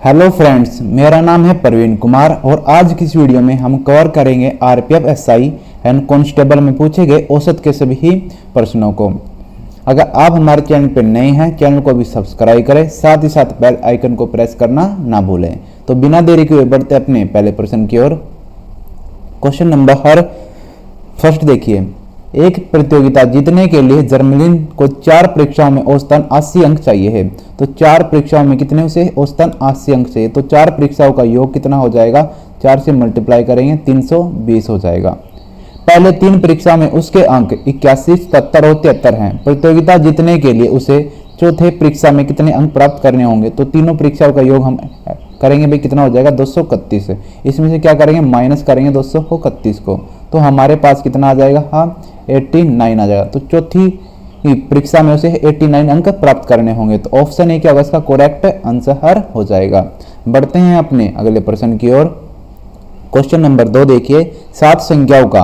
Hello friends, मेरा नाम है प्रवीण कुमार और आज की इस वीडियो में हम कवर करेंगे आरपीएफ एसआई एंड कांस्टेबल में पूछे गए औसत के सभी प्रश्नों को। अगर आप हमारे चैनल पर नए हैं, चैनल को भी सब्सक्राइब करें, साथ ही साथ बेल आइकन को प्रेस करना ना भूलें। तो बिना देरी के बढ़ते अपने पहले प्रश्न की ओर। क्वेश्चन नंबर फर्स्ट देखिए, एक प्रतियोगिता जीतने के लिए जर्मलिन को 4 परीक्षाओं में औसतन 80 अंक चाहिए है। तो 4 परीक्षाओं में कितने उसे औसतन 80 अंक चाहिए, तो 4 परीक्षाओं का योग कितना हो जाएगा, 4 से मल्टीप्लाई करेंगे 320 हो जाएगा। पहले 3 परीक्षाओं में उसके अंक 81, 77 और 73 हैं। प्रतियोगिता जीतने के लिए उसे चौथे परीक्षा में कितने अंक प्राप्त करने होंगे, तो तीनों परीक्षाओं का योग हम करेंगे भाई, कितना हो जाएगा 231। इसमें से क्या करेंगे, माइनस करेंगे 231 को, तो हमारे पास कितना आ जाएगा, हाँ 89 आ जाएगा। तो चौथी परीक्षा में उसे 89 अंक प्राप्त करने होंगे। तो ऑप्शन ए क्या होगा इसका करेक्ट आंसर हो जाएगा। बढ़ते हैं अपने अगले प्रश्न की ओर। क्वेश्चन नंबर 2 देखिए, 7 संख्याओं का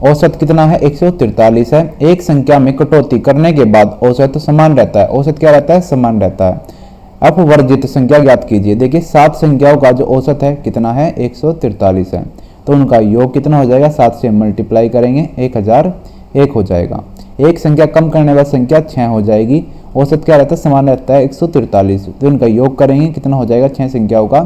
औसत कितना है, 143 है। एक संख्या में कटौती करने के बाद औसत समान रहता है। औसत क्या रहता है, समान रहता है। अपवर्जित संख्या ज्ञात कीजिए। देखिए 7 संख्याओं का जो औसत है कितना है, 143 है। तो उनका योग कितना हो जाएगा, 7 से मल्टीप्लाई करेंगे 1001 हो जाएगा। एक संख्या कम करने वाली संख्या 6 हो जाएगी। औसत क्या रहता है, समान रहता है 143। तो इनका योग करेंगे कितना हो जाएगा, 6 संख्याओं का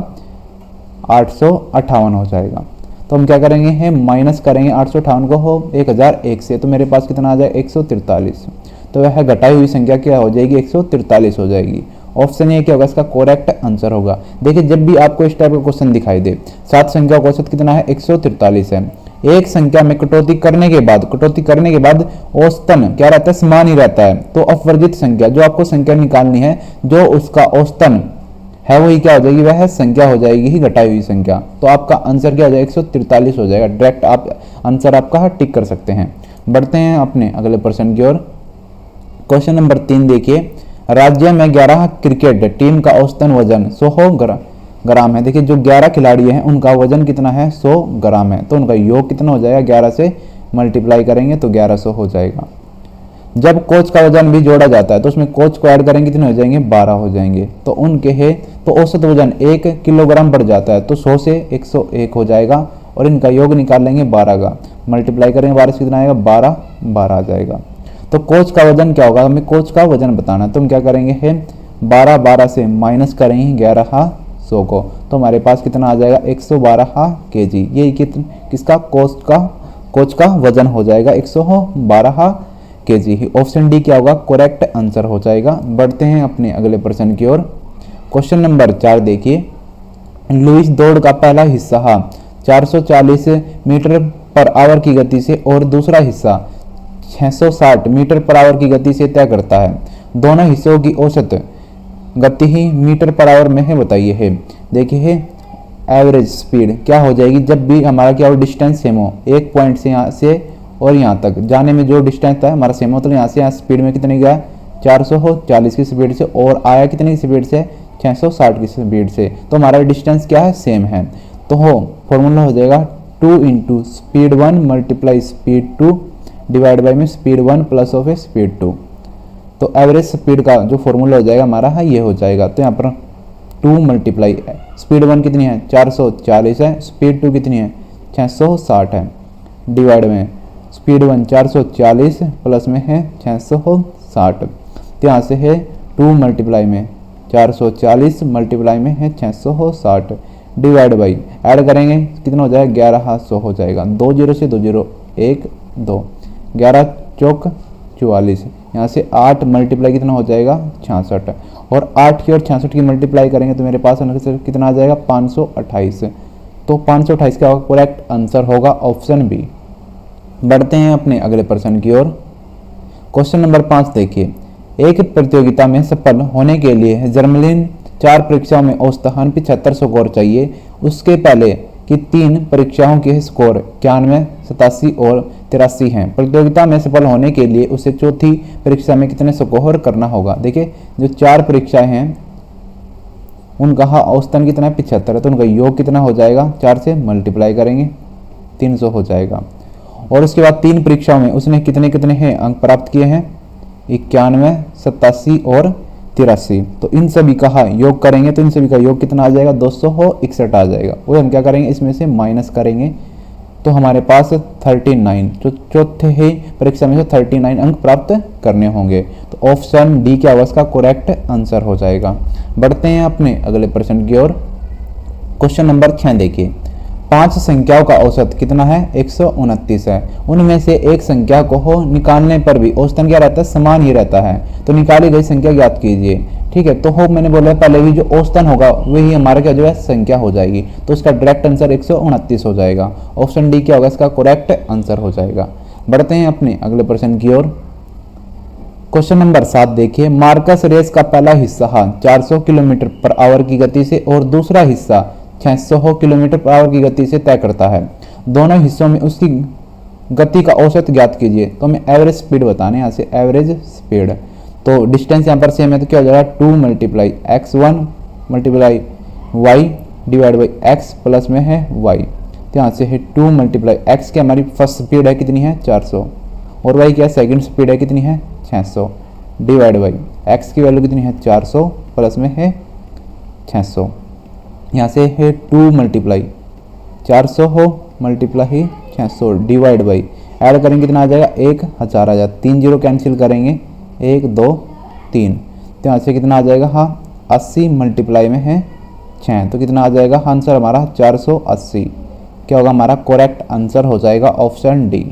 858 हो जाएगा। तो हम क्या करेंगे है, माइनस करेंगे 858 को हो 1001 से, तो मेरे पास कितना आ जाएगा 143। तो वह घटाई हुई संख्या क्या हो जाएगी, 143 हो जाएगी। ऑप्शन ए क्या होगा इसका करेक्ट आंसर होगा। देखिए जब भी आपको इस टाइप का क्वेश्चन दिखाई दे, 7 संख्या का औसत कितना है, 143 है। एक संख्या में कटौती करने के बाद औसतन क्या रहता है, समान ही रहता है। तो अपवर्जित संख्या, जो आपको संख्या निकालनी है, जो उसका औसतन है वही क्या हो जाएगी, वह संख्या हो जाएगी ही घटाई हुई संख्या। तो आपका आंसर क्या हो जाएगा, 143 हो जाएगा। डायरेक्ट आप आंसर आपका टिक कर सकते हैं। बढ़ते हैं अपने अगले प्रश्न की ओर। क्वेश्चन नंबर 3 देखिए, राज्य में 11 क्रिकेट टीम का औसतन वजन 100 ग्राम है। देखिए जो 11 खिलाड़ी हैं उनका वजन कितना है, 100 ग्राम है। तो उनका योग कितना हो जाएगा, 11 से मल्टीप्लाई करेंगे तो 1100 हो जाएगा। जब कोच का वजन भी जोड़ा जाता है तो उसमें कोच को ऐड करेंगे कितने हो जाएंगे, 12 हो जाएंगे। तो उनके है तो औसत वजन 1 किलोग्राम बढ़ जाता है, तो 100 से 101 हो जाएगा। और इनका योग निकाल लेंगे 12 का, मल्टीप्लाई करेंगे 12 से कितना आएगा, 12 आ जाएगा। तो कोच का वजन क्या होगा, हमें कोच का वजन बताना है। तो हम क्या करेंगे है, 12 से माइनस करेंगे 1100 को, तो हमारे पास कितना आ जाएगा, 112 kg। ये किसका, कोच का वजन हो जाएगा 112 kg। ऑप्शन डी क्या होगा, करेक्ट आंसर हो जाएगा। बढ़ते हैं अपने अगले प्रश्न की ओर। क्वेश्चन नंबर 4 देखिए, लुईस दौड़ का पहला हिस्सा 440 मीटर पर आवर की गति से और दूसरा हिस्सा 660 मीटर पर आवर की गति से तय करता है। दोनों हिस्सों की औसत गति ही मीटर पर आवर में है, बताइए है। देखिए है एवरेज स्पीड क्या हो जाएगी, जब भी हमारा क्या हो, डिस्टेंस सेम हो, एक पॉइंट से यहाँ से और यहाँ तक जाने में जो डिस्टेंस था हमारा सेम हो, तो यहाँ से यहाँ स्पीड में कितनी गया, 440 की स्पीड से, और आया कितनी की स्पीड से, 660 की स्पीड से। तो हमारा डिस्टेंस क्या है, सेम है। तो फॉर्मूला हो जाएगा 2 × speed 1 multiply speed 2 divide by में स्पीड 1 प्लस ऑफ स्पीड 2। तो एवरेज स्पीड का जो फॉर्मूला हो जाएगा हमारा है, ये हो जाएगा। तो यहाँ पर 2 मल्टीप्लाई स्पीड 1 कितनी है, 440 है, स्पीड 2 कितनी है, 660 है, डिवाइड में स्पीड 1 440 प्लस में है 660। तो यहाँ से है 2 मल्टीप्लाई में 440 मल्टीप्लाई में है 660 डिवाइड बाई, ऐड करेंगे कितना हो जाएगा, 1100 हो जाएगा। 2 0 से 2 0 1 2, 11 चौक 44, यहाँ से 8 मल्टीप्लाई कितना हो जाएगा, 66, और 8 की और 66 की मल्टीप्लाई करेंगे तो मेरे पास कितना आ जाएगा, 528। तो 528 का करेक्ट आंसर होगा ऑप्शन बी। बढ़ते हैं अपने अगले प्रश्न की ओर। क्वेश्चन नंबर 5 देखिए, एक प्रतियोगिता में सफल होने के लिए जर्मलिन 4 परीक्षाओं में औसतन 75 स्कोर चाहिए। उसके पहले कि 3 परीक्षाओं के स्कोर 91, 87 और 83 हैं। प्रतियोगिता में सफल होने के लिए उसे चौथी परीक्षा में कितने स्कोर करना होगा। देखिए जो 4 परीक्षाएं हैं उनका औसतन कितना है, 75 है। तो उनका योग कितना हो जाएगा, 4 से मल्टीप्लाई करेंगे 300 हो जाएगा। और उसके बाद 3 परीक्षाओं में उसने कितने हैं अंक प्राप्त किए हैं, 91, 87 और 83। तो इन सभी का योग करेंगे तो इन सभी का योग कितना आ जाएगा, 261 आ जाएगा। वो हम क्या करेंगे, इसमें से माइनस करेंगे तो हमारे पास 39, जो चौथे ही परीक्षा में से 39 अंक प्राप्त करने होंगे। तो ऑप्शन डी क्या होगा इसका करेक्ट आंसर हो जाएगा। बढ़ते हैं अपने अगले प्रश्न की ओर। क्वेश्चन नंबर 6 देखिए, 5 संख्याओं का औसत कितना है, 129 है। उनमें से एक संख्या को हो निकालने पर भी औसतन क्या रहता है, समान ही रहता है। तो निकाली गई संख्या ज्ञात कीजिए। ठीक है, तो हो मैंने बोला पहले भी जो औसतन होगा वही हमारा क्या जो है संख्या हो जाएगी। तो इसका डायरेक्ट आंसर 129 हो जाएगा। ऑप्शन डी क्या होगा इसका करेक्ट आंसर हो जाएगा। बढ़ते हैं अपने अगले प्रश्न की ओर। क्वेश्चन नंबर 7 देखिए, मार्कस रेस का पहला हिस्सा 400 किलोमीटर पर आवर की गति से और दूसरा हिस्सा 600 किलोमीटर पर आवर की गति से तय करता है। दोनों हिस्सों में उसकी गति का औसत ज्ञात कीजिए। तो हमें एवरेज स्पीड बताने, यहाँ से एवरेज स्पीड। तो डिस्टेंस यहाँ पर सेम है तो क्या हो जाएगा, 2 multiply x1 multiply y divide by x plus में है y। तो यहाँ से है 2 मल्टीप्लाई x की हमारी फर्स्ट स्पीड है कितनी है, 400, और y क्या सेकंड स्पीड है कितनी है, 600 डिवाइड बाई x की वैल्यू कितनी है, 400 प्लस में है 600। यहाँ से है 2 मल्टीप्लाई 400 हो मल्टीप्लाई 600 डिवाइड बाई ऐड करेंगे कितना आ जाएगा, 1000 आ जाएगा। 3 जीरो कैंसिल करेंगे, 1 2 3। तो यहाँ से कितना आ जाएगा, 80 मल्टीप्लाई में है 6। तो कितना आ जाएगा आंसर हमारा 480। क्या होगा हमारा करेक्ट आंसर हो जाएगा ऑप्शन डी।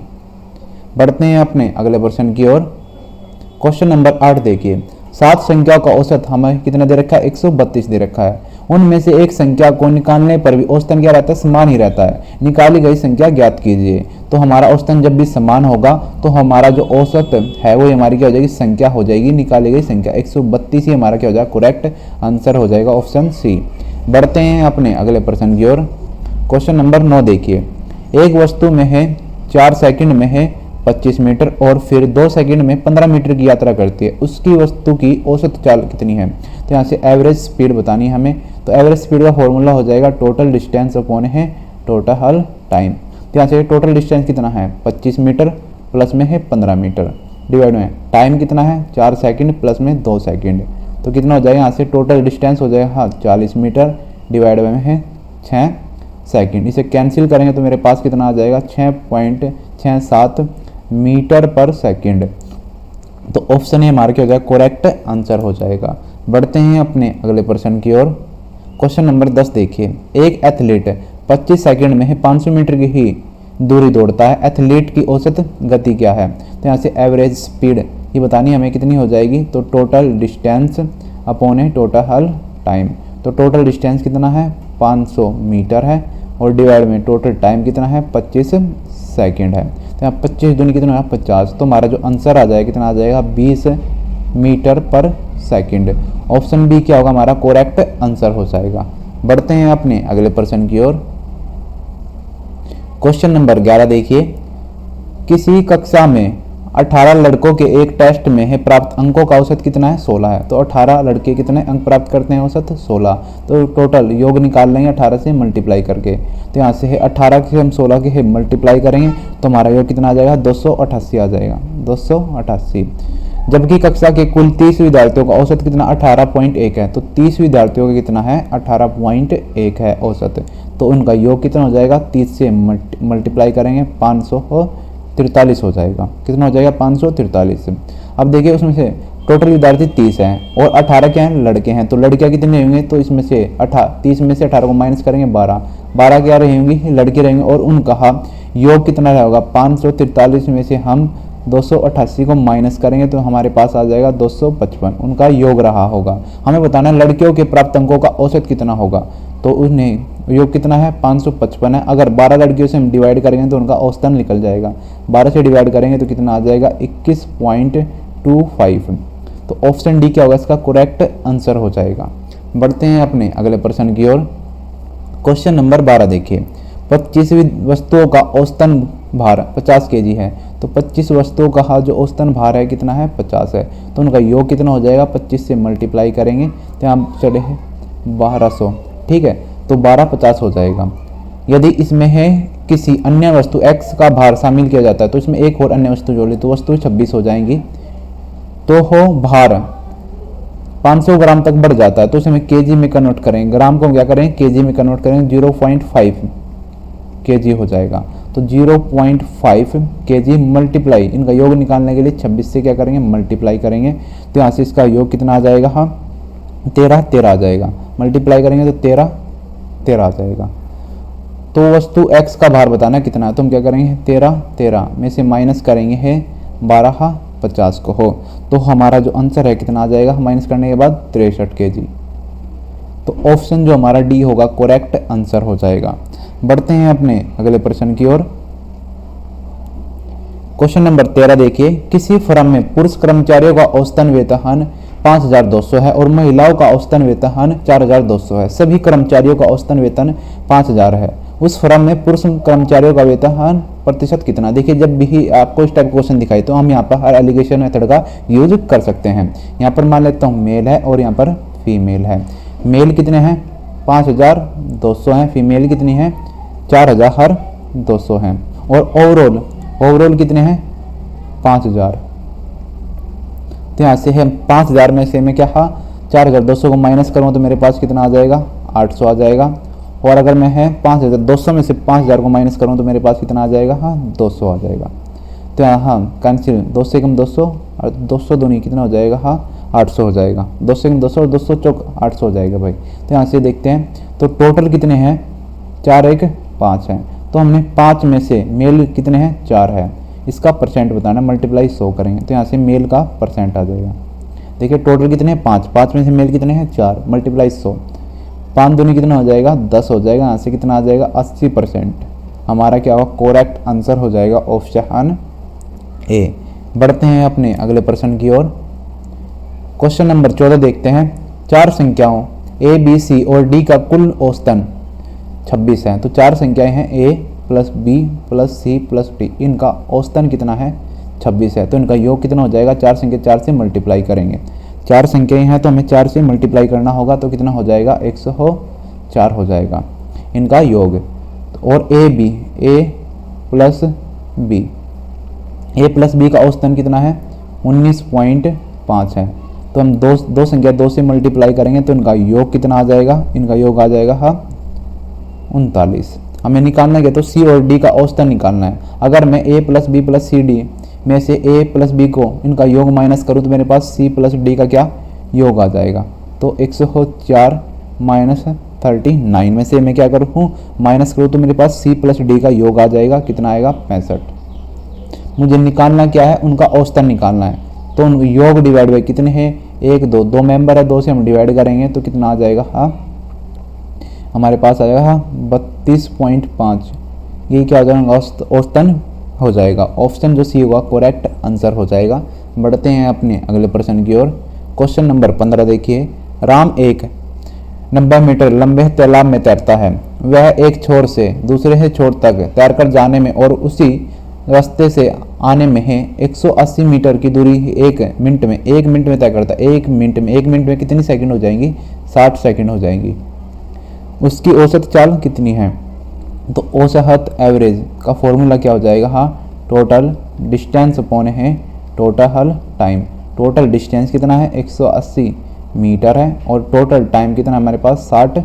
बढ़ते हैं अपने अगले प्रश्न की ओर। क्वेश्चन नंबर 8 देखिए, 7 संख्याओं का औसत हमें कितना दे रखा है, 132 दे रखा है। उनमें से एक संख्या को निकालने पर भी औसतन क्या रहता है, समान ही रहता है। निकाली गई संख्या ज्ञात कीजिए। तो हमारा औसतन जब भी समान होगा तो हमारा जो औसत है वो हमारी क्या हो जाएगी, संख्या हो जाएगी। निकाली गई संख्या 132 ही हमारा क्या हो जाएगा, करेक्ट आंसर हो जाएगा ऑप्शन सी। बढ़ते हैं अपने अगले प्रश्न की ओर। क्वेश्चन नंबर 9 देखिए, एक वस्तु में है 4 सेकंड में है 25 मीटर और फिर 2 सेकंड में 15 मीटर की यात्रा करती है। उसकी वस्तु की औसत चाल कितनी है। तो यहाँ से एवरेज स्पीड बतानी है हमें। तो एवरेज स्पीड का फॉर्मूला हो जाएगा टोटल डिस्टेंस अपॉन है टोटल टाइम। तो यहाँ से टोटल डिस्टेंस कितना है, 25 मीटर प्लस में है 15 मीटर डिवाइड में टाइम कितना है, 4 सेकंड प्लस में 2 सेकंड। तो कितना हो जाएगा, यहाँ से टोटल डिस्टेंस हो जाएगा 40 मीटर डिवाइड में है 6 सेकंड। इसे कैंसिल करेंगे तो मेरे पास कितना आ जाएगा, 6.67 मीटर पर सेकंड। तो ऑप्शन ए हमारा क्या हो जाएगा, करेक्ट आंसर हो जाएगा। बढ़ते हैं अपने अगले प्रश्न की ओर। क्वेश्चन नंबर 10 देखिए, एक एथलीट 25 सेकंड में 500 मीटर की ही दूरी दौड़ता है। एथलीट की औसत गति क्या है। तो यहाँ से एवरेज स्पीड ये बतानी हमें कितनी हो जाएगी। तो टोटल डिस्टेंस अपॉन है टोटल टाइम। तो टोटल डिस्टेंस कितना है, 500 मीटर है और डिवाइड में टोटल टाइम कितना है, 25 सेकंड है। तो यहाँ 25 दूनी कितना है, 50। तो हमारा जो आंसर आ जाएगा कितना आ जाएगा, 20 मीटर पर सेकंड। ऑप्शन बी क्या होगा हमारा करेक्ट आंसर हो जाएगा। बढ़ते हैं अपने अगले प्रश्न की ओर। क्वेश्चन नंबर 11 देखिए, किसी कक्षा में 18 लड़कों के एक टेस्ट में है प्राप्त अंकों का औसत कितना है, 16 है। तो 18 लड़के कितने अंक प्राप्त करते हैं, औसत 16। तो टोटल योग निकाल लेंगे 18 से मल्टीप्लाई करके। तो यहाँ से है 18 के हम 16 के मल्टीप्लाई करेंगे तो हमारा योग कितना आ जाएगा, 288 आ जाएगा, 288। जबकि कक्षा के कुल 30 विद्यार्थियों का औसत कितना 18.1 है। तो 30 विद्यार्थियों का कितना है, 18.1 है औसत। तो उनका योग कितना हो जाएगा, 30 से मल्टीप्लाई करेंगे 543 हो जाएगा। कितना हो जाएगा, 543। अब देखिए उसमें से टोटल विद्यार्थी 30 हैं और 18 क्या हैं, लड़के हैं। तो लड़कियां कितने होंगे, तो इसमें से 30 में से 18 को माइनस करेंगे 12 क्या रहेंगी, लड़के रहेंगे। और उनका योग कितना रहेगा, 543 में से हम 288 को माइनस करेंगे तो हमारे पास आ जाएगा 255 उनका योग रहा होगा। हमें बताना है लड़कियों के प्राप्त अंकों का औसत कितना होगा। तो उन्हें योग कितना है, 555 है। अगर 12 लड़कियों से हम डिवाइड करेंगे तो उनका औसतन निकल जाएगा। 12 से डिवाइड करेंगे तो कितना आ जाएगा, 21.25। तो ऑप्शन डी क्या होगा इसका करेक्ट आंसर हो जाएगा। बढ़ते हैं अपने अगले प्रश्न की ओर। क्वेश्चन नंबर 12 देखिए, 25 वस्तुओं का औसतन भार 50 kg है। तो 25 वस्तुओं का जो औसतन भार है कितना है, 50 है। तो उनका योग कितना हो जाएगा, 25 से मल्टीप्लाई करेंगे तो यहाँ चढ़े 1200, ठीक है। तो 12 50 हो जाएगा। यदि इसमें है किसी अन्य वस्तु x का भार शामिल किया जाता है तो इसमें एक और अन्य वस्तु जोड़ ली तो वस्तु 26 हो जाएंगी। तो हो भार 500 ग्राम तक बढ़ जाता है तो उसे हमें केजी में कन्वर्ट करेंगे, ग्राम को हम क्या करेंगे केजी में कन्वर्ट करेंगे, 0.5 केजी हो जाएगा। तो 0.5 केजी मल्टीप्लाई, इनका योग निकालने के लिए 26 से क्या करेंगे मल्टीप्लाई करेंगे, तो यहाँ से इसका योग कितना आ जाएगा, हाँ 13 आ जाएगा। मल्टीप्लाई करेंगे तो 13 आ जाएगा। तो वस्तु x का भार बताना है कितना है, तो हम क्या करेंगे 13 में से माइनस करेंगे है 50 को हो, तो हमारा जो आंसर है कितना आ जाएगा माइनस करने के बाद 63 केजी। तो ऑप्शन जो हमारा डी होगा करेक्ट आंसर हो जाएगा। बढ़ते हैं अपने अगले प्रश्न की ओर। क्वेश्चन नंबर 13 देखिए, किसी फर्म में पुरुष कर्मचारियों का औसतन वेतन 5200 है और महिलाओं का औसतन वेतन 4200 है। सभी कर्मचारियों का औसतन वेतन 5000 है। उस फर्म में पुरुष कर्मचारियों का वेतन प्रतिशत कितना। देखिए जब भी आपको इस टाइप क्वेश्चन दिखाई तो हम यहाँ पर हर एलिगेशन मेथड का यूज कर सकते हैं। यहाँ पर मान लेता हूँ मेल है और यहाँ पर फीमेल है। मेल कितने हैं 5200 हैं, फीमेल कितनी है 4200 हैं, और ओवरऑल कितने हैं 5000। तो यहाँ से है 5000 में से मैं क्या 4200 को माइनस करूँ तो मेरे पास कितना आ जाएगा 800 आ जाएगा, और अगर मैं है 5200 में से 5000 को माइनस करूँ तो मेरे पास कितना आ जाएगा 200 आ जाएगा। तो यहाँ कैंसिल 2 से कम 200 और 200 दूनी कितना हो जाएगा 800 हो जाएगा। 2 से कम 200 और 200 चौक 800 हो जाएगा भाई। तो यहाँ से देखते हैं तो टोटल कितने हैं 4 1 5 हैं, तो हमने 5 में से मेल कितने हैं 4 है, इसका परसेंट बताना मल्टीप्लाई 100 करेंगे तो यहाँ से मेल का परसेंट आ जाएगा। देखिए टोटल कितने हैं 5 में से मेल कितने हैं 4 मल्टीप्लाई 100, 5 दूनी कितना हो जाएगा 10 हो जाएगा। यहाँ से कितना आ जाएगा 80%। हमारा क्या होगा करेक्ट आंसर हो जाएगा ऑप्शन ए। बढ़ते हैं अपने अगले प्रश्न की ओर। क्वेश्चन नंबर 14 देखते हैं, 4 संख्याओं ए बी सी और डी का कुल औसतन 26 है। तो 4 संख्याएं हैं A plus B plus C plus D, इनका औसतन कितना है 26 है। तो इनका योग कितना हो जाएगा 4 संख्या 4 से मल्टीप्लाई करेंगे। 4 संख्याएं हैं तो हमें 4 से मल्टीप्लाई करना होगा, तो कितना हो जाएगा 104 हो जाएगा इनका योग। और ए प्लस बी का औसतन कितना है 19.5 है। तो हम दो संख्या 2 से मल्टीप्लाई करेंगे तो इनका योग कितना आ जाएगा, इनका योग आ जाएगा 39। हमें निकालना है तो सी और डी का औसतन निकालना है। अगर मैं A plus B plus C D में से ए प्लस बी को इनका योग माइनस करूँ तो मेरे पास सी प्लस डी का क्या योग आ जाएगा। तो 104 माइनस 39 में से मैं क्या करूँ माइनस करूँ तो मेरे पास सी प्लस डी का योग आ जाएगा, कितना आएगा 65। मुझे निकालना क्या है उनका औसतन निकालना है। तो योग डिवाइड बाई कितने हैं 1 2, 2 मेंबर है 2 से हम डिवाइड करेंगे तो कितना आ जाएगा हमारे पास आ जाएगा 32.5। ये क्या हो जाएगा औसतन हो जाएगा। ऑप्शन जो सी होगा करेक्ट आंसर हो जाएगा। बढ़ते हैं अपने अगले प्रश्न की ओर। क्वेश्चन नंबर 15 देखिए, राम एक 90 मीटर लंबे तालाब में तैरता है। वह एक छोर से दूसरे छोर तक तैरकर जाने में और उसी रास्ते से आने में है 180 मीटर की दूरी 1 मिनट में तय करता है। 1 मिनट में कितनी सेकंड हो जाएंगी 60 सेकंड हो जाएंगी। उसकी औसत चाल कितनी है। तो औसत एवरेज का फॉर्मूला क्या हो जाएगा टोटल डिस्टेंस अपॉन है टोटल टाइम। टोटल डिस्टेंस कितना है 180 मीटर है और टोटल टाइम कितना हमारे पास 60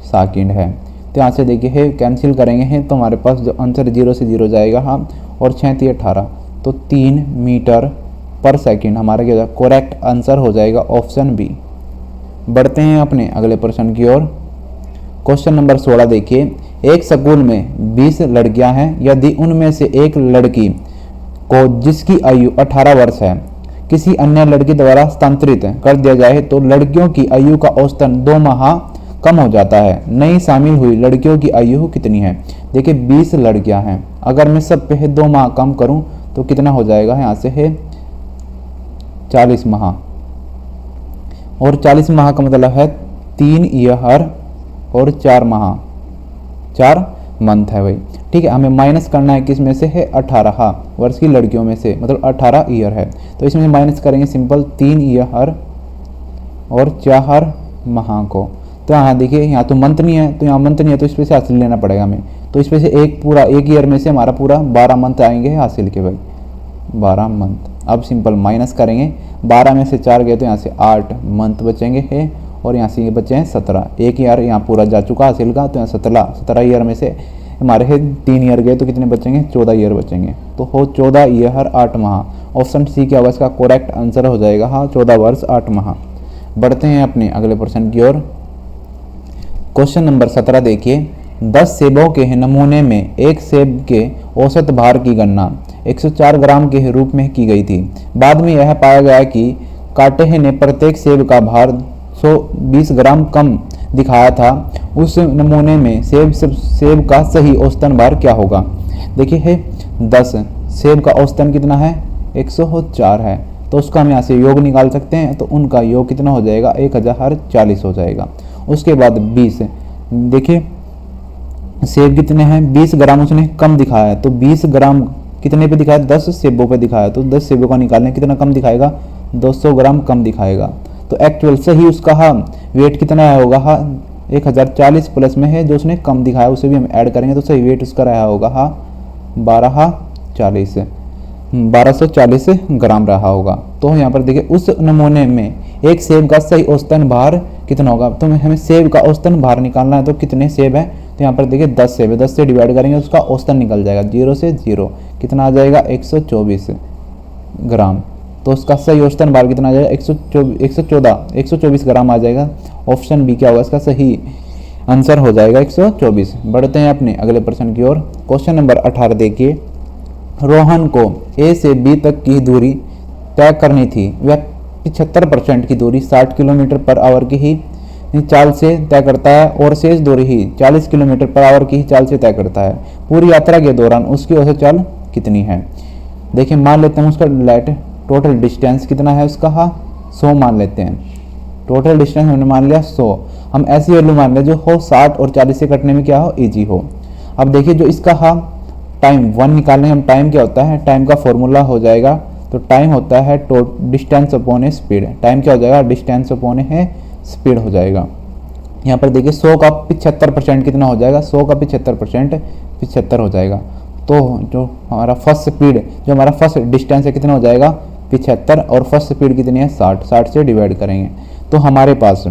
सेकंड है। तो यहाँ से देखिए है कैंसिल करेंगे हैं तो हमारे पास जो आंसर 0 से 0 जाएगा और 6 3 18, तो 3 मीटर पर सेकंड हमारा क्या होगा करेक्ट आंसर हो जाएगा ऑप्शन बी। बढ़ते हैं अपने अगले प्रश्न की ओर। क्वेश्चन नंबर 16 देखिए, एक स्कूल में 20 लड़कियां हैं। यदि उनमें से एक लड़की को जिसकी आयु 18 वर्ष है किसी अन्य लड़की द्वारा स्थानांतरित कर दिया जाए तो लड़कियों की आयु का औसतन 2 माह कम हो जाता है। नई शामिल हुई लड़कियों की आयु कितनी है। देखिए 20 लड़कियां हैं, अगर मैं सब पे 2 माह कम करूं तो कितना हो जाएगा यहाँ से है 40 माह, और 40 माह का मतलब है 3 ईयर और 4 माह 4 मंथ है भाई। ठीक है, हमें माइनस करना है किस में से है 18 वर्ष की लड़कियों में से, मतलब 18 ईयर है तो इसमें माइनस करेंगे सिंपल 3 ईयर और 4 माह को। तो यहाँ देखिए यहाँ तो मंथ नहीं है, तो यहाँ मंथ नहीं है तो इस पे से हासिल लेना पड़ेगा हमें। तो इस पे से एक ईयर में से हमारा पूरा 12 मंथ आएंगे हासिल के भाई 12 मंथ। अब सिंपल माइनस करेंगे, 12 में से 4 गए तो यहाँ से 8 मंथ बचेंगे है, और यहाँ से ये बचे हैं 17। एक ईयर यहाँ पूरा जा चुका हासिल का, तो यहाँ 17 ईयर में से हमारे है 3 ईयर गए तो कितने बचेंगे, 14 ईयर बचेंगे। तो हो 14 ईयर 8 माह। ऑप्शन सी क्या होगा इसका करेक्ट आंसर हो जाएगा, हाँ 14 वर्ष 8 माह। बढ़ते हैं अपने अगले प्रश्न की ओर। क्वेश्चन नंबर 17 देखिए, 10 सेबों के नमूने में एक सेब के औसत भार की गणना 104 ग्राम के रूप में की गई थी। बाद में यह पाया गया कि काटे ने प्रत्येक सेब का भार 120 ग्राम कम दिखाया था। उस नमूने में सेब का सही औसतन भार क्या होगा। देखिए है 10, सेब का औसतन कितना है 104 है, तो उसका हम यहाँ से योग निकाल सकते हैं। तो उनका योग कितना हो जाएगा 1040 हो जाएगा। उसके बाद 20, देखिए सेब कितने हैं 20 ग्राम उसने कम दिखाया है, तो 20 ग्राम कितने पे दिखाया 10 सेबों पे दिखाया, तो 10 सेबों का निकालने कितना कम दिखाएगा 200 ग्राम कम दिखाएगा। तो एक्चुअल सही उसका हाँ वेट कितना होगा, हाँ 1040 प्लस में है जो उसने कम दिखाया उसे भी हम ऐड करेंगे तो सही वेट उसका रहा होगा हाँ 1240 ग्राम रहा होगा। तो यहाँ पर देखिए उस नमूने में एक सेब का सही औसतन भार कितना होगा, तो हमें सेब का औसतन भार निकालना है। तो कितने सेब है, तो यहाँ पर देखिए 10 सेब है, 10 से डिवाइड करेंगे उसका औसतन निकल जाएगा, 0 से 0 कितना आ जाएगा 124 ग्राम। तो उसका सही औसतन भार कितना आ जाएगा 124 ग्राम आ जाएगा। ऑप्शन बी क्या होगा इसका सही आंसर हो जाएगा 124। बढ़ते हैं अपने अगले प्रश्न की ओर। क्वेश्चन नंबर 18 देखिए, रोहन को ए से बी तक की दूरी तय करनी थी। वह 75% की दूरी 60 किलोमीटर पर आवर की ही चाल से तय करता है और शेष दूरी ही 40 किलोमीटर पर आवर की ही चाल से तय करता है। पूरी यात्रा के दौरान उसकी औसत चाल कितनी है। देखिए मान लेते हैं उसका लेट टोटल डिस्टेंस कितना है उसका, हाँ 100 मान लेते हैं। टोटल डिस्टेंस हमने मान लिया 100। हम ऐसी वैल्यू मान लें जो हो 60 और 40 से कटने में क्या हो इजी हो। अब देखिए जो इसका हाँ टाइम 1 निकालने हम, टाइम क्या होता है, टाइम का फॉर्मूला हो जाएगा, तो टाइम होता है डिस्टेंस अपॉन ए स्पीड। टाइम क्या हो जाएगा डिस्टेंस अपॉन ए स्पीड हो जाएगा। यहाँ पर देखिए 100 का 75% कितना हो जाएगा, 100 का 75% 75 हो जाएगा। तो जो हमारा फर्स्ट स्पीड जो हमारा फर्स्ट डिस्टेंस है कितना हो जाएगा 75, और फर्स्ट स्पीड कितनी है 60 से डिवाइड करेंगे तो हमारे पास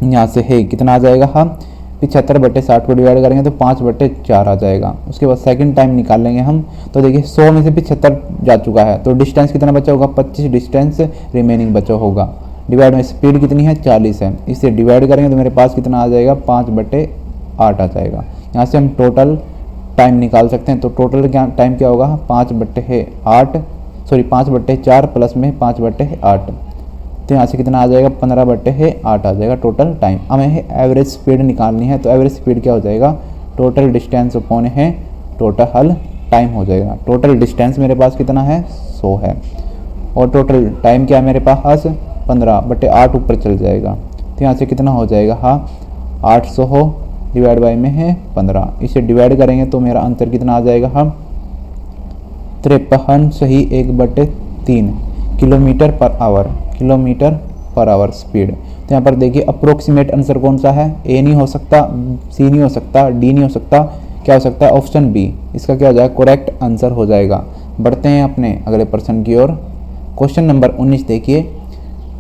यहाँ से है कितना आ जाएगा, हम 75/60 को डिवाइड करेंगे तो 5/4 आ जाएगा। उसके बाद सेकंड टाइम निकाल लेंगे हम, तो देखिए 100 में से 75 जा चुका है, तो डिस्टेंस कितना बचा होगा 25 डिस्टेंस रिमेनिंग बचा होगा। डिवाइड में स्पीड कितनी है 40 है, इसे डिवाइड करेंगे तो मेरे पास कितना आ जाएगा 5/8 आ जाएगा। यहाँ से हम टोटल टाइम निकाल सकते हैं। तो टोटल क्या टाइम क्या होगा 5/4 प्लस में 5/8, तो यहाँ से कितना आ जाएगा 15/8 आ जाएगा टोटल टाइम। हमें एवरेज स्पीड निकालनी है, तो एवरेज स्पीड क्या हो जाएगा टोटल डिस्टेंस अपॉन है टोटल टाइम हो जाएगा। टोटल डिस्टेंस मेरे पास कितना है 100 है, और टोटल टाइम क्या है मेरे पास 15/8 ऊपर चल जाएगा, तो यहाँ से कितना हो जाएगा हाँ 800 हो डिवाइड बाई में है 15, इसे डिवाइड करेंगे तो मेरा आंसर कितना आ जाएगा हम 53 सही 1/3 किलोमीटर पर आवर स्पीड। तो यहाँ पर देखिए अप्रोक्सीमेट आंसर कौन सा है, ए नहीं हो सकता, सी नहीं हो सकता, डी नहीं हो सकता, क्या हो सकता है ऑप्शन बी, इसका क्या हो जाएगा करेक्ट आंसर हो जाएगा। बढ़ते हैं अपने अगले प्रश्न की ओर। क्वेश्चन नंबर 19 देखिए,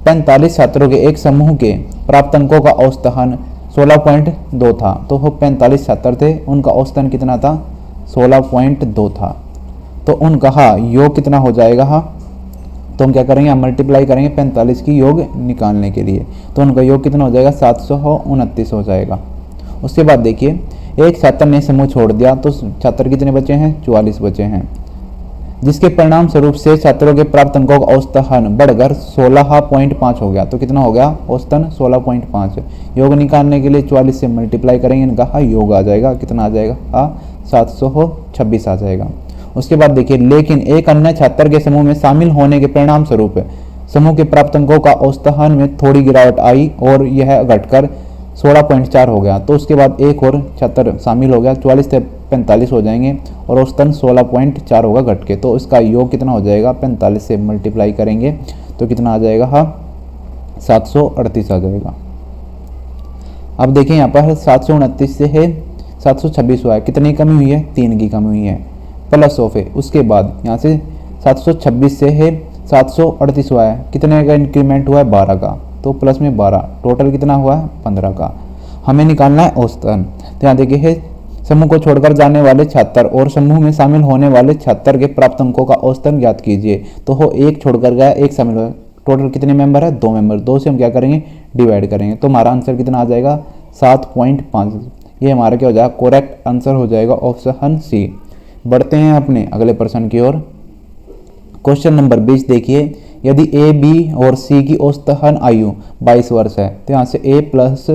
45 छात्रों के एक समूह के प्राप्त अंकों का औसतन 16.2 था। तो वो 45 छात्र थे, उनका औसतन कितना था 16.2 था। तो उनका हाँ योग कितना हो जाएगा, हाँ तो हम क्या करेंगे हम मल्टीप्लाई करेंगे 45 की योग निकालने के लिए, तो उनका योग कितना हो जाएगा 729 हो जाएगा। उसके बाद देखिए एक छात्र ने समूह छोड़ दिया, तो छात्र कितने बचे हैं 44 बचे हैं, जिसके परिणाम स्वरूप से छात्रों के प्राप्त अंकों का औसतन बढ़कर 16.5 हो गया। तो कितना हो गया औसतन 16.5। योग निकालने के लिए 44 से मल्टीप्लाई करेंगे, इनका हाँ योग आ जाएगा, कितना आ जाएगा हाँ 726 आ जाएगा। उसके बाद देखिए लेकिन एक अन्य छात्र के समूह में शामिल होने के परिणाम स्वरूप समूह के प्राप्त अंकों का औसतन में थोड़ी गिरावट आई और यह घटकर 16.4 हो गया। तो उसके बाद एक और छात्र शामिल हो गया, 44 से 45 हो जाएंगे और औसतन 16.4 होगा घट के। तो इसका योग कितना हो जाएगा 45 से मल्टीप्लाई करेंगे तो कितना आ जाएगा हाँ 738 आ जाएगा। अब देखिए यहाँ पर 729 से है 726 हुआ है, कितनी कमी हुई है 3 की कमी हुई है, प्लस ऑफ है। उसके बाद यहाँ से 726 से है 738 हुआ है, कितने का इंक्रीमेंट हुआ है 12 का, तो प्लस में 12, टोटल कितना हुआ है 15 का। हमें निकालना है औसतन। तो यहाँ देखिए समूह को छोड़कर जाने वाले छात्र और समूह में शामिल होने वाले छात्र के प्राप्त अंकों का औसतन ज्ञात कीजिए। तो हो एक छोड़कर गया, एक शामिल हुआ, टोटल कितने मेंबर है 2 मेंबर, 2 से हम क्या करेंगे डिवाइड करेंगे, तो हमारा आंसर कितना आ जाएगा 7.5। ये हमारा क्या हो जाएगा करेक्ट आंसर हो जाएगा ऑप्शन सी। बढ़ते हैं अपने अगले प्रश्न की ओर। क्वेश्चन नंबर 20 देखिए, यदि ए बी और सी की औसतन आयु 22 वर्ष है, तो यहाँ से ए प्लस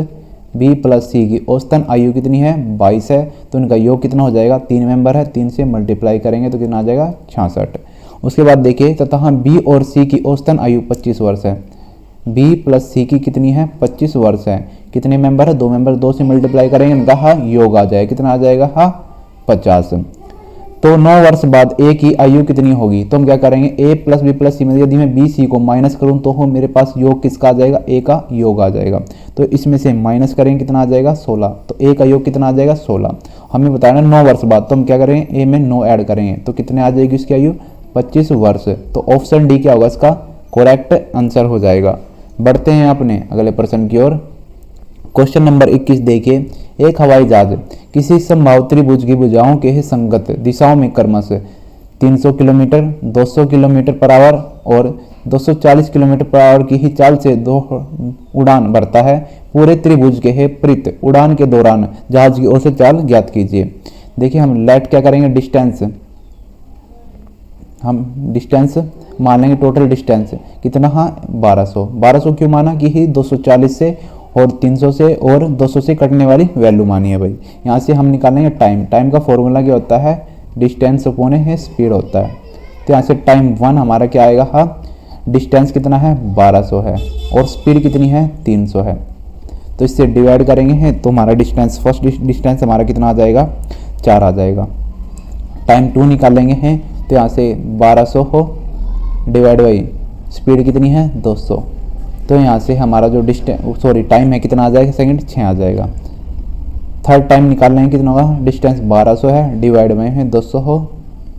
बी प्लस सी की औसतन आयु कितनी है 22 है, तो इनका योग कितना हो जाएगा 3 मेंबर है, 3 से मल्टीप्लाई करेंगे तो कितना आ जाएगा 66। उसके बाद देखिए तथा बी और सी की औसतन आयु 25 वर्ष है, बी प्लस सी की कितनी है 25 वर्ष है, कितने मेंबर है 2 मेंबर, 2 से मल्टीप्लाई करेंगे इनका योग आ जाएगा, कितना आ जाएगा 50। तो 9 वर्ष बाद ए की आयु कितनी होगी, तो हम क्या करेंगे ए प्लस बी प्लस सी में यदि मैं बी सी को माइनस करूं तो हो मेरे पास योग किसका आ जाएगा ए का योग आ जाएगा, तो इसमें से माइनस करेंगे कितना आ जाएगा 16, तो ए का योग कितना आ जाएगा 16। हमें बताना 9 वर्ष बाद, तो हम क्या करेंगे ए में 9 ऐड करेंगे तो कितने आ जाएगी उसकी आयु 25 वर्ष, तो ऑप्शन डी क्या होगा इसका करेक्ट आंसर हो जाएगा। बढ़ते हैं अपने अगले प्रश्न की ओर। क्वेश्चन नंबर 21 देखिए, एक हवाई जहाज किसी संभावित त्रिभुज की भुजाओं के संगत दिशाओं में क्रमशः 300 किलोमीटर, 200 किलोमीटर पर आवर और 240 किलोमीटर पर आवर की ही चाल से उड़ान भरता है। पूरे त्रिभुज के प्रति उड़ान के दौरान जहाज की औसत चाल ज्ञात कीजिए। देखिए हम लेट क्या करेंगे डिस्टेंस, हम डिस्टेंस मान लेंगे, टोटल डिस्टेंस कितना 1200 क्यों माना कि ही 240 से और 300 से और 200 से कटने वाली वैल्यू मानी है भाई। यहाँ से हम निकालेंगे टाइम का फॉर्मूला क्या होता है डिस्टेंस अपॉन है स्पीड होता है, तो यहाँ से टाइम 1 हमारा क्या आएगा डिस्टेंस कितना है 1200 है और स्पीड कितनी है 300 है, तो इससे डिवाइड करेंगे तो हमारा डिस्टेंस फर्स्ट डिस्टेंस हमारा कितना आ जाएगा 4 आ जाएगा। टाइम 2 निकालेंगे हैं तो यहाँ से 1200 हो डिवाइड बाई स्पीड कितनी है 200, तो यहाँ से हमारा जो टाइम है कितना आ जाएगा सेकंड 6 आ जाएगा। थर्ड टाइम निकाल लेंगे कितना होगा डिस्टेंस 1200 है डिवाइड में है 200 हो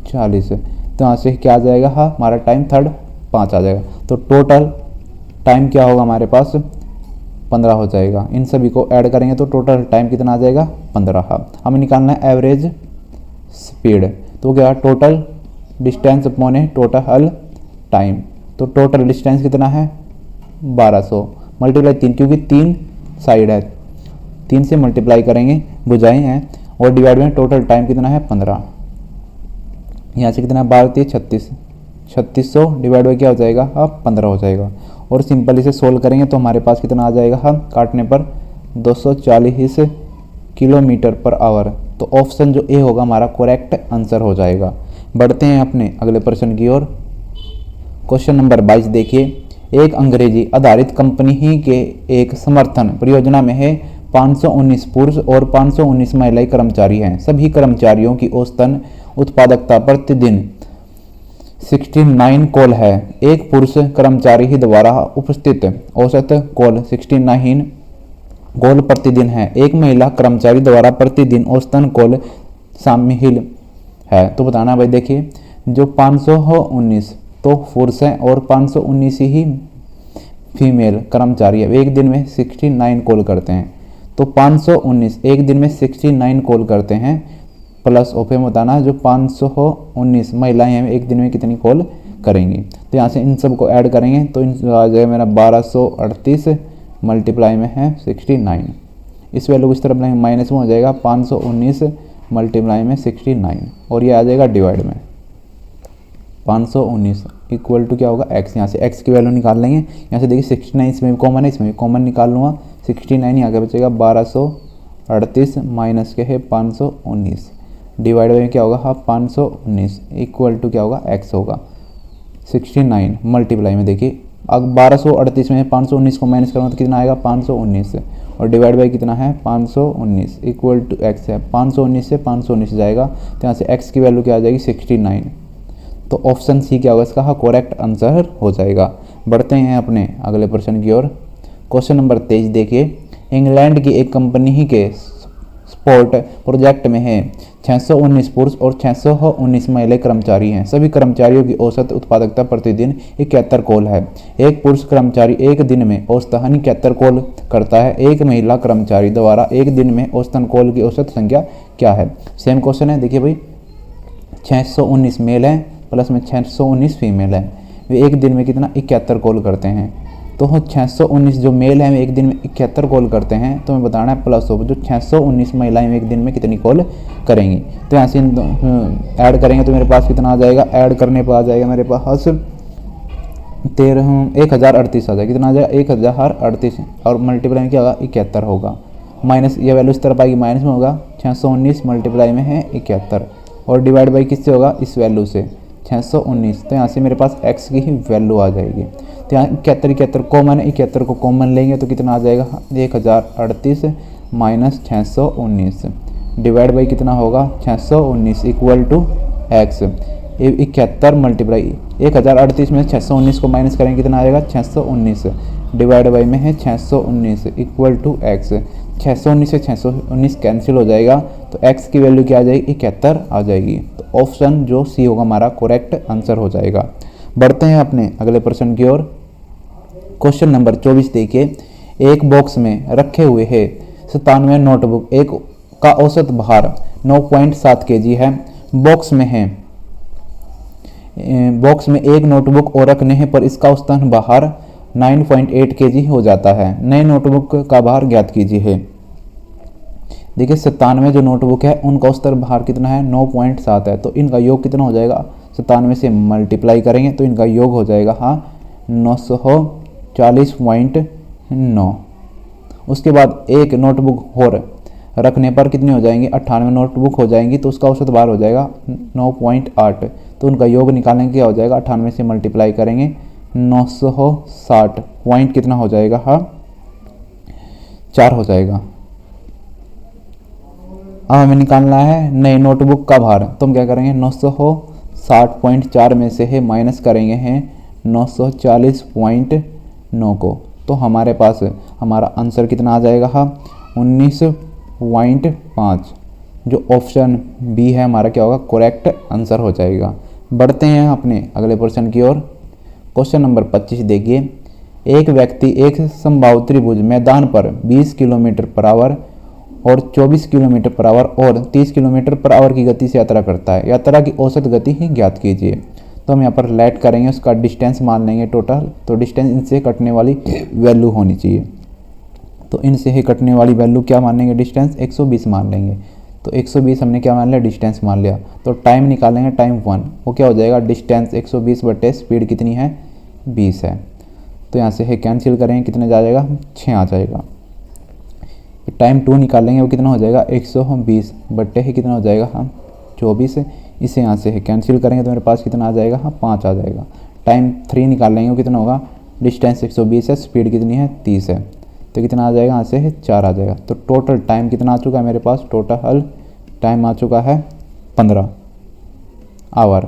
40, तो यहाँ से क्या आ जाएगा हमारा टाइम थर्ड 5 आ जाएगा, तो टोटल टाइम क्या होगा हमारे पास 15 हो जाएगा। इन सभी को ऐड करेंगे तो टोटल टाइम कितना आ जाएगा 15। हमें निकालना है एवरेज स्पीड, तो क्या टोटल डिस्टेंस अपॉन है टोटल टाइम, तो टोटल डिस्टेंस कितना है 1200 मल्टीप्लाई 3 क्योंकि 3 साइड है 3 से मल्टीप्लाई करेंगे भुजाएं हैं और डिवाइड में टोटल टाइम कितना है 15। यहाँ से कितना 12 3600 डिवाइड बाई क्या हो जाएगा 15 हो जाएगा, और सिंपल इसे सोल्व करेंगे तो हमारे पास कितना आ जाएगा काटने पर 240 किलोमीटर पर आवर, तो ऑप्शन जो ए होगा हमारा करेक्ट आंसर हो जाएगा। बढ़ते हैं अपने अगले प्रश्न की ओर। क्वेश्चन नंबर 22 देखिए, एक अंग्रेजी आधारित कंपनी ही के एक समर्थन परियोजना में है 519 पुरुष और 519 महिला कर्मचारी हैं। सभी कर्मचारियों की औसतन उत्पादकता प्रतिदिन 69 कॉल है। एक पुरुष कर्मचारी ही द्वारा उपस्थित औसत कॉल 69 कॉल प्रतिदिन है। एक महिला कर्मचारी द्वारा प्रतिदिन औसतन कॉल शामिल है, तो बताना भाई। देखिए जो 519 तो पुरुष है और 519 ही फीमेल कर्मचारी है, एक दिन में 69 कॉल करते हैं, तो 519 एक दिन में 69 कॉल करते हैं, प्लस ओपे में बताना जो 519 महिलाएं हैं एक दिन में कितनी कॉल करेंगी, तो यहाँ से इन सब को ऐड करेंगे तो आ जाएगा मेरा 1238 मल्टीप्लाई में है 69, इस वैल्यू को इस तरफ लेंगे माइनस में हो जाएगा 519 मल्टीप्लाई में 69 और ये आ जाएगा डिवाइड में 519 इक्वल टू क्या होगा x, यहाँ से x की वैल्यू निकाल लेंगे। यहाँ से देखिए 69 इसमें भी कॉमन है, इसमें भी कॉमन निकाल लूँगा 69 यहाँ के बचेगा 1238 माइनस के है 519 डिवाइड में क्या होगा 519 इक्वल टू क्या होगा x होगा 69 मल्टीप्लाई में देखिए अब 1238 में 519 को माइनस करूँगा तो कितना आएगा 519 और डिवाइड बाई कितना है 519 इक्वल टू x है 519 से 519 जाएगा तो यहाँ से x की वैल्यू क्या आ जाएगी 69, तो ऑप्शन सी क्या होगा इसका करेक्ट आंसर हो जाएगा। बढ़ते हैं अपने अगले प्रश्न की ओर। क्वेश्चन नंबर 23 देखिए, इंग्लैंड की एक कंपनी ही के स्पोर्ट प्रोजेक्ट में है 619 पुरुष और 619 महिला कर्मचारी हैं। सभी कर्मचारियों की औसत उत्पादकता प्रतिदिन 71 कॉल है। एक पुरुष कर्मचारी एक दिन में औसतन 71 कॉल करता है। एक महिला कर्मचारी द्वारा एक दिन में औसतन कॉल की औसत संख्या क्या है। सेम क्वेश्चन है। देखिए भाई 619 मेल है प्लस में 619 फीमेल है, वे एक दिन में कितना 71 कॉल करते हैं। तो 619 जो मेल है एक दिन में 71 कॉल करते हैं, तो हमें बताना है प्लस ऑफ जो 619 महिलाएं एक दिन में कितनी कॉल करेंगी। तो यहाँ से ऐड करेंगे तो मेरे पास कितना आ जाएगा, ऐड करने पर आ जाएगा मेरे पास 1038 आ जाएगा। कितना आ जाएगा 1038 और मल्टीप्लाई में क्या होगा 71 होगा। माइनस ये वैल्यू इस तरफ आएगी, माइनस में होगा 619 मल्टीप्लाई में है 71 और डिवाइड बाई किससे होगा इस वैल्यू से 619। तो यहाँ से मेरे पास x की ही वैल्यू आ जाएगी। तो यहाँ 71 कॉमन है, 71 को कॉमन लेंगे तो कितना आ जाएगा 1038 माइनस 619 डिवाइड बाई कितना होगा 619 इक्वल टू x। 71 मल्टीप्लाई 1038 में 619 को माइनस करेंगे कितना आएगा 619 डिवाइड बाई में है 619 इक्वल टू x। 619 से 619 कैंसिल हो जाएगा तो x की वैल्यू क्या आ जाएगी 71 आ जाएगी। तो ऑप्शन जो सी होगा हमारा करेक्ट आंसर हो जाएगा। बढ़ते हैं अपने अगले प्रश्न की ओर। क्वेश्चन नंबर 24 देखिए, एक बॉक्स में रखे हुए है 97 नोटबुक, एक का औसत भार 9.7 kg है। बॉक्स में एक नोटबुक और रखने हैं पर इसका औसतन भार 9.8 kg हो जाता है। नए नोटबुक का भार ज्ञात कीजिए। देखिए 97 जो नोटबुक है उनका औसत भार कितना है 9.7 है, तो इनका योग कितना हो जाएगा 97 से मल्टीप्लाई करेंगे तो इनका योग हो जाएगा 940.9। उसके बाद एक नोटबुक और रखने पर कितनी हो जाएंगी 98 नोटबुक हो जाएंगी, तो उसका औसत भार हो जाएगा 9.8। तो उनका योग निकालेंगे क्या हो जाएगा 98 से मल्टीप्लाई करेंगे 960 पॉइंट कितना हो जाएगा 4 हो जाएगा। अब हमें निकालना है नए नोटबुक का भार, तो हम क्या करेंगे 960.4 में से है माइनस करेंगे हैं 940.9 को, तो हमारे पास हमारा आंसर कितना आ जाएगा 19.5। जो ऑप्शन बी है हमारा क्या होगा करेक्ट आंसर हो जाएगा। बढ़ते हैं अपने अगले प्रश्न की ओर। क्वेश्चन नंबर 25 देखिए, एक व्यक्ति एक समबाहु त्रिभुज मैदान पर 20 किलोमीटर पर आवर और 24 किलोमीटर पर आवर और 30 किलोमीटर पर आवर की गति से यात्रा करता है। यात्रा की औसत गति ही ज्ञात कीजिए। तो हम यहाँ पर लेट करेंगे, उसका डिस्टेंस मान लेंगे टोटल, तो डिस्टेंस इनसे कटने वाली वैल्यू होनी चाहिए। तो इनसे ही कटने वाली वैल्यू क्या मान लेंगे डिस्टेंस 120 मान लेंगे। तो 120 हमने क्या मान लिया डिस्टेंस मान लिया। तो टाइम निकालेंगे, टाइम 1 वो क्या हो जाएगा डिस्टेंस 120 बटे स्पीड कितनी है 20 है। तो यहाँ से है कैंसिल करेंगे कितने जा जाएगा 6 आ जाएगा। टाइम 2 निकालेंगे वो कितना हो जाएगा 120 बट्टे है कितना हो जाएगा 24। इसे यहाँ से है कैंसिल करेंगे तो मेरे पास कितना आ जाएगा 5 आ जाएगा। टाइम 3 निकालेंगे वो कितना होगा डिस्टेंस 120 है, स्पीड कितनी है 30 है, तो कितना आ जाएगा यहाँ से है 4 आ जाएगा। तो टोटल टाइम कितना आ चुका है मेरे पास, टोटल टाइम आ चुका है 15 आवर।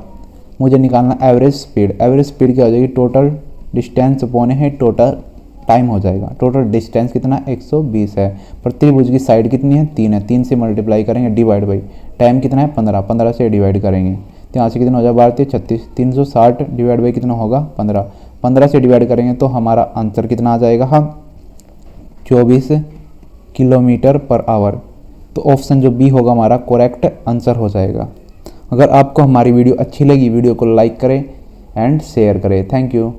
मुझे निकालना एवरेज स्पीड। एवरेज स्पीड क्या हो जाएगी टोटल डिस्टेंस पौने है टोटल टाइम हो जाएगा। टोटल डिस्टेंस कितना 120 है, पर त्रिभुज की साइड कितनी है 3 है, 3 से मल्टीप्लाई करेंगे डिवाइड बाई टाइम कितना है 15, 15 से डिवाइड करेंगे तो यहाँ से कितना हो जाएगा 12 36 360 डिवाइड बाई कितना होगा 15, 15 से डिवाइड करेंगे तो हमारा आंसर कितना आ जाएगा 24 किलोमीटर पर आवर। तो ऑप्शन जो बी होगा हमारा करेक्ट आंसर हो जाएगा। अगर आपको हमारी वीडियो अच्छी लगी वीडियो को लाइक करें एंड शेयर करें। Thank you.